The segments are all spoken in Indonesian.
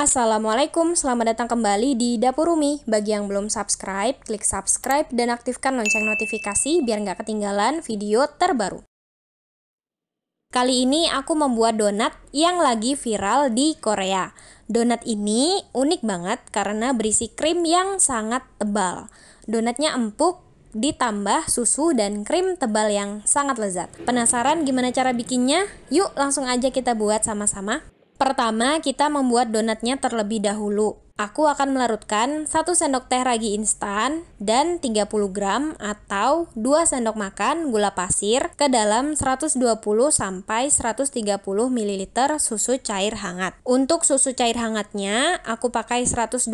Assalamualaikum, selamat datang kembali di Dapur Umi. Bagi yang belum subscribe, klik subscribe dan aktifkan lonceng notifikasi biar nggak ketinggalan video terbaru. Kali ini aku membuat donat yang lagi viral di Korea. Donat ini unik banget karena berisi krim yang sangat tebal. Donatnya empuk, ditambah susu dan krim tebal yang sangat lezat. Penasaran gimana cara bikinnya? Yuk langsung aja kita buat sama-sama. Pertama, kita membuat donatnya terlebih dahulu. Aku akan melarutkan 1 sendok teh ragi instan dan 30 gram atau 2 sendok makan gula pasir ke dalam 120-130 ml susu cair hangat. Untuk susu cair hangatnya, aku pakai 120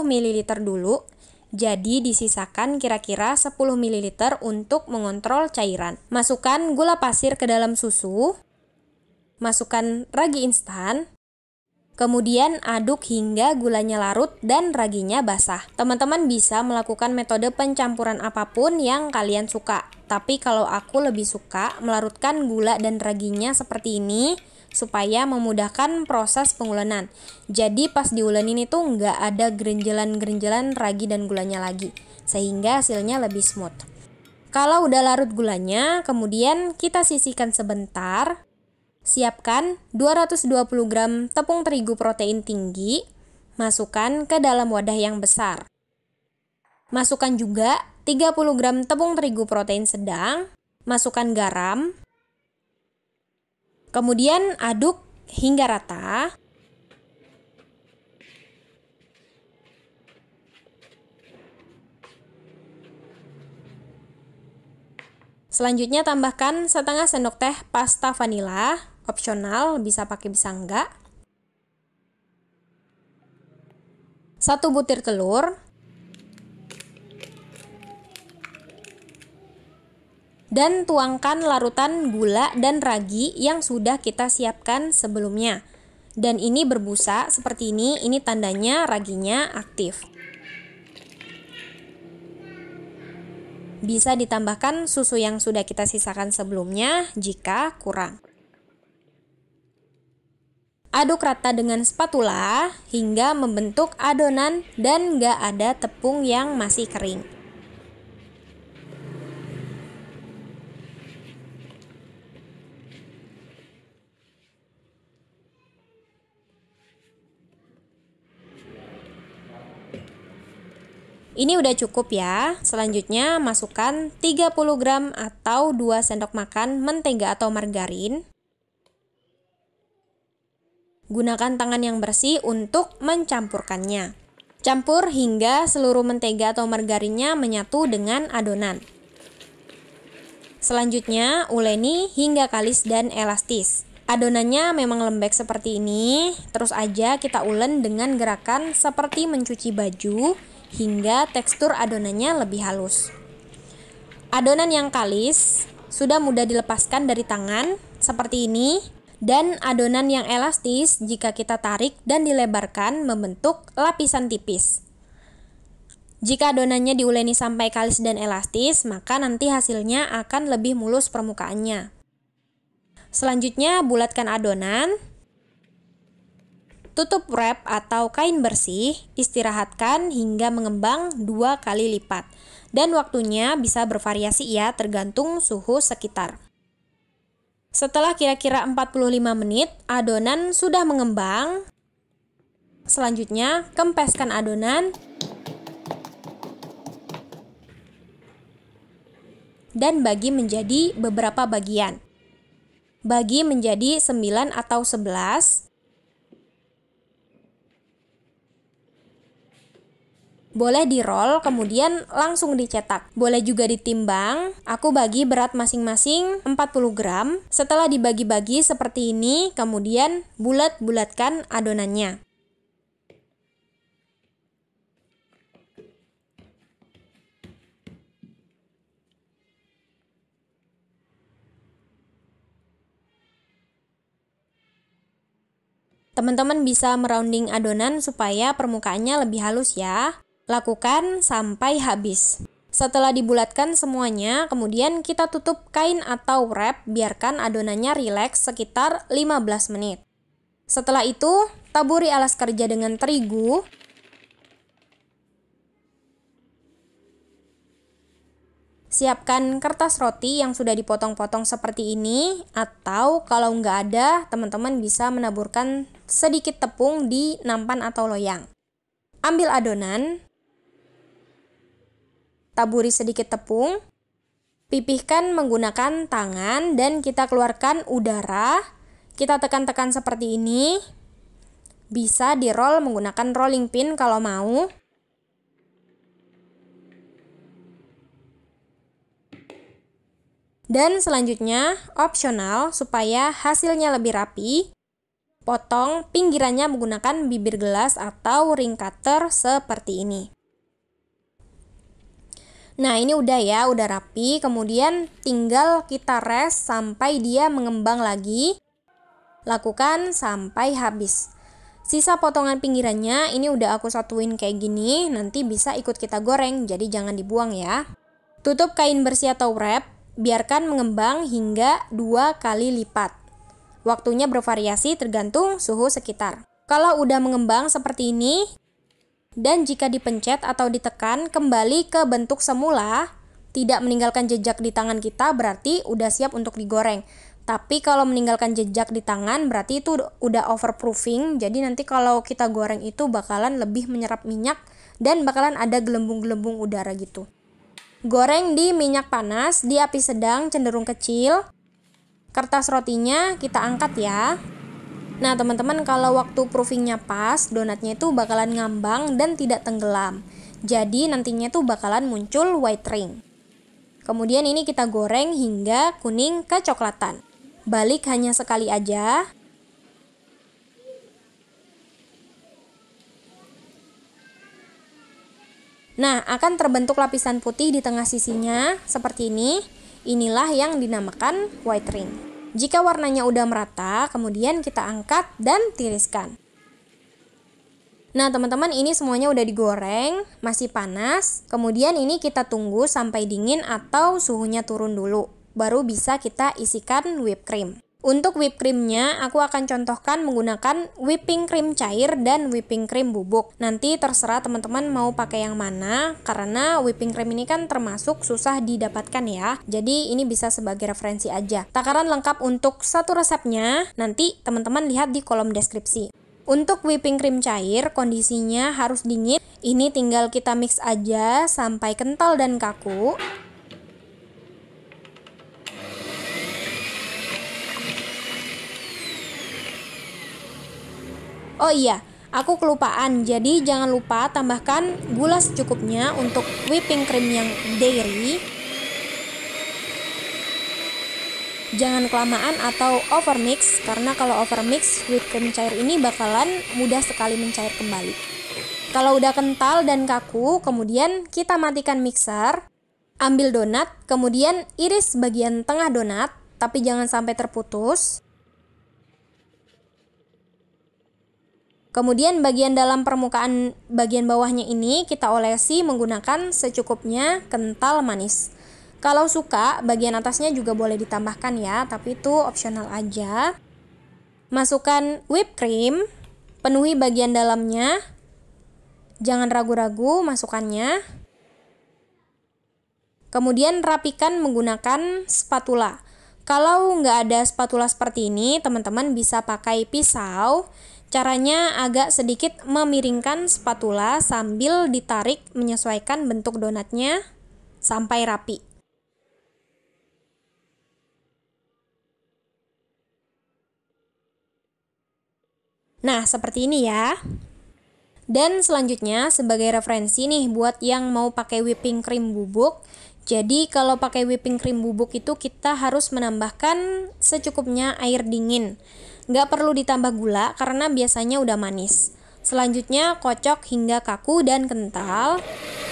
ml dulu. Jadi disisakan kira-kira 10 ml untuk mengontrol cairan. Masukkan gula pasir ke dalam susu. Masukkan ragi instan, kemudian aduk hingga gulanya larut dan raginya basah. Teman-teman bisa melakukan metode pencampuran apapun yang kalian suka. Tapi kalau aku lebih suka melarutkan gula dan raginya seperti ini supaya memudahkan proses pengulenan. Jadi pas diulenin itu nggak ada gerenjelan-gerenjelan ragi dan gulanya lagi, sehingga hasilnya lebih smooth. Kalau udah larut gulanya, kemudian kita sisihkan sebentar. Siapkan 220 gram tepung terigu protein tinggi, masukkan ke dalam wadah yang besar. Masukkan juga 30 gram tepung terigu protein sedang, masukkan garam, kemudian aduk hingga rata. Selanjutnya tambahkan setengah sendok teh pasta vanila, opsional, bisa pakai bisa enggak. 1 butir telur. Dan tuangkan larutan gula dan ragi yang sudah kita siapkan sebelumnya. Dan ini berbusa seperti ini tandanya raginya aktif. Bisa ditambahkan susu yang sudah kita sisakan sebelumnya jika kurang. Aduk rata dengan spatula hingga membentuk adonan dan nggak ada tepung yang masih kering. Ini udah cukup ya. Selanjutnya masukkan 30 gram atau 2 sendok makan mentega atau margarin. Gunakan tangan yang bersih untuk mencampurkannya. Campur hingga seluruh mentega atau margarinnya menyatu dengan adonan. Selanjutnya uleni hingga kalis dan elastis. Adonannya memang lembek seperti ini, terus aja kita ulen dengan gerakan seperti mencuci baju hingga tekstur adonannya lebih halus. Adonan yang kalis sudah mudah dilepaskan dari tangan seperti ini, dan adonan yang elastis jika kita tarik dan dilebarkan membentuk lapisan tipis. Jika adonannya diuleni sampai kalis dan elastis, maka nanti hasilnya akan lebih mulus permukaannya. Selanjutnya bulatkan adonan. Tutup wrap atau kain bersih, istirahatkan hingga mengembang 2 kali lipat. Dan waktunya bisa bervariasi ya, tergantung suhu sekitar. Setelah kira-kira 45 menit, adonan sudah mengembang. Selanjutnya, kempeskan adonan. Dan bagi menjadi beberapa bagian. Bagi menjadi 9 atau 11. Boleh di-roll, kemudian langsung dicetak. Boleh juga ditimbang. Aku bagi berat masing-masing 40 gram. Setelah dibagi-bagi seperti ini, kemudian bulat-bulatkan adonannya. Teman-teman bisa merounding adonan supaya permukaannya lebih halus ya. Lakukan sampai habis. Setelah dibulatkan semuanya, kemudian kita tutup kain atau wrap, biarkan adonannya rileks sekitar 15 menit. Setelah itu, Taburi alas kerja dengan terigu. Siapkan kertas roti yang sudah dipotong-potong seperti ini, atau kalau nggak ada, teman-teman bisa menaburkan sedikit tepung di nampan atau loyang. Ambil adonan, taburi sedikit tepung, pipihkan menggunakan tangan dan kita keluarkan udara. Kita tekan-tekan seperti ini. Bisa di-roll menggunakan rolling pin kalau mau. Dan selanjutnya, opsional supaya hasilnya lebih rapi, potong pinggirannya menggunakan bibir gelas atau ring cutter seperti ini. Nah, ini udah ya, udah rapi. Kemudian tinggal kita rest sampai dia mengembang lagi. Lakukan sampai habis. Sisa potongan pinggirannya ini udah aku satuin kayak gini, nanti bisa ikut kita goreng, jadi jangan dibuang ya. Tutup kain bersih atau wrap. Biarkan mengembang hingga 2 kali lipat. Waktunya bervariasi tergantung suhu sekitar. Kalau udah mengembang seperti ini, dan jika dipencet atau ditekan kembali ke bentuk semula, tidak meninggalkan jejak di tangan kita, berarti udah siap untuk digoreng. Tapi kalau meninggalkan jejak di tangan, berarti itu udah overproofing, jadi nanti kalau kita goreng itu bakalan lebih menyerap minyak, dan bakalan ada gelembung-gelembung udara gitu. Goreng di minyak panas, di api sedang cenderung kecil. Kertas rotinya kita angkat ya. Nah teman-teman, kalau waktu proofingnya pas, donatnya itu bakalan ngambang dan tidak tenggelam. Jadi nantinya itu bakalan muncul white ring. Kemudian ini kita goreng hingga kuning kecoklatan. Balik hanya sekali aja. Nah, akan terbentuk lapisan putih di tengah sisinya, seperti ini. Inilah yang dinamakan white ring. Jika warnanya udah merata, kemudian kita angkat dan tiriskan. Nah, teman-teman, ini semuanya udah digoreng, masih panas. Kemudian ini kita tunggu sampai dingin atau suhunya turun dulu. Baru bisa kita isikan whipped cream. Untuk whipped creamnya, aku akan contohkan menggunakan whipping cream cair dan whipping cream bubuk. Nanti terserah teman-teman mau pakai yang mana, karena whipping cream ini kan termasuk susah didapatkan ya. Jadi ini bisa sebagai referensi aja. Takaran lengkap untuk satu resepnya, nanti teman-teman lihat di kolom deskripsi. Untuk whipping cream cair, kondisinya harus dingin. Ini tinggal kita mix aja sampai kental dan kaku. Oh iya, aku kelupaan, jadi jangan lupa tambahkan gula secukupnya untuk whipping cream yang dairy. Jangan kelamaan atau overmix, karena kalau overmix whipped cream cair ini bakalan mudah sekali mencair kembali. Kalau udah kental dan kaku, kemudian kita matikan mixer. Ambil donat, kemudian iris bagian tengah donat, tapi jangan sampai terputus. Kemudian bagian dalam permukaan bagian bawahnya ini kita olesi menggunakan secukupnya kental manis. Kalau suka, bagian atasnya juga boleh ditambahkan ya, tapi itu opsional aja. Masukkan whipped cream, penuhi bagian dalamnya. Jangan ragu-ragu masukkannya. Kemudian rapikan menggunakan spatula. Kalau nggak ada spatula seperti ini, teman-teman bisa pakai pisau. Caranya agak sedikit memiringkan spatula sambil ditarik menyesuaikan bentuk donatnya sampai rapi. Nah, seperti ini ya. Dan selanjutnya sebagai referensi nih buat yang mau pakai whipping cream bubuk. Jadi kalau pakai whipping cream bubuk itu kita harus menambahkan secukupnya air dingin. Nggak perlu ditambah gula karena biasanya udah manis. Selanjutnya kocok hingga kaku dan kental.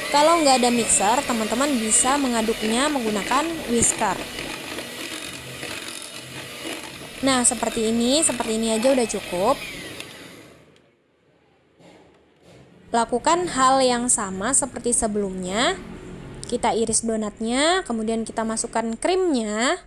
Kalau nggak ada mixer, teman-teman bisa mengaduknya menggunakan whisker. Nah, seperti ini aja udah cukup. Lakukan hal yang sama seperti sebelumnya. Kita iris donatnya, kemudian kita masukkan krimnya.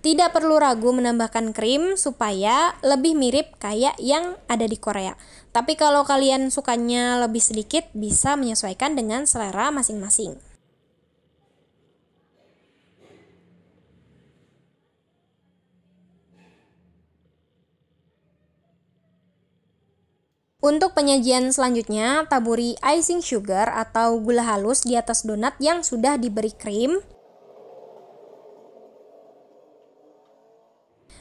Tidak perlu ragu menambahkan krim supaya lebih mirip kayak yang ada di Korea. Tapi kalau kalian sukanya lebih sedikit, bisa menyesuaikan dengan selera masing-masing. Untuk penyajian selanjutnya, taburi icing sugar atau gula halus di atas donat yang sudah diberi krim.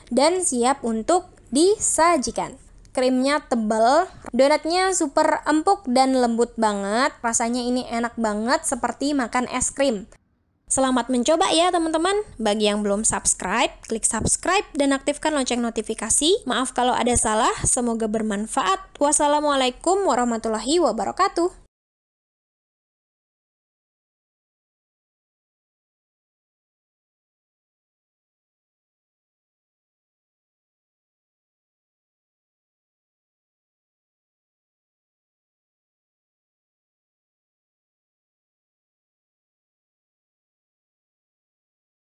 Dan siap untuk disajikan. Krimnya tebal, donatnya super empuk dan lembut banget. Rasanya ini enak banget seperti makan es krim. Selamat mencoba ya teman-teman. Bagi yang belum subscribe, klik subscribe dan aktifkan lonceng notifikasi. Maaf kalau ada salah, semoga bermanfaat. Wassalamualaikum warahmatullahi wabarakatuh.